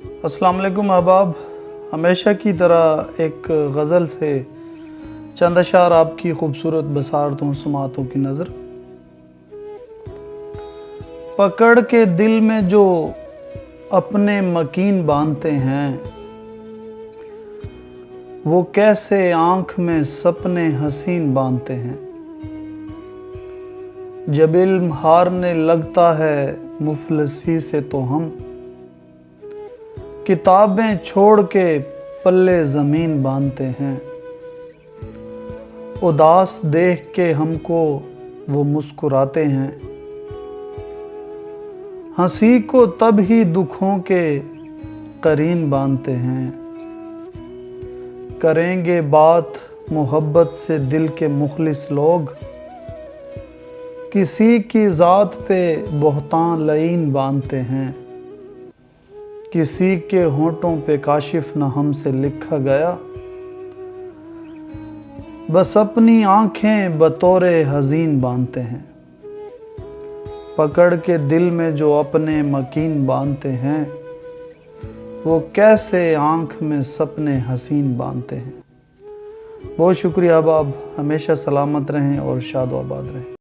अस्सलाम वालेकुम अहबाब। हमेशा की तरह एक गज़ल से चंद अशार आपकी खूबसूरत बसारतों समातों की नज़र। पकड़ के दिल में जो अपने मकीन बांधते हैं, वो कैसे आँख में सपने हसीन बांधते हैं। जब इल्म हारने लगता है मुफलसी से तो हम किताबें छोड़ के पल्ले ज़मीन बांधते हैं। उदास देख के हमको वो मुस्कुराते हैं, हंसी को तब ही दुखों के करीन बांधते हैं। करेंगे बात मोहब्बत से दिल के मुखलिस लोग, किसी की ज़ात पे बोहतान लईन बांधते हैं। किसी के होंठों पे काशिफ न हमसे लिखा गया, बस अपनी आंखें बतौरे हज़ीन बांधते हैं। पकड़ के दिल में जो अपने मकीन बांधते हैं, वो कैसे आँख में सपने हसीन बांधते हैं। बहुत शुक्रिया अहबाब, हमेशा सलामत रहें और शाद आबाद रहें।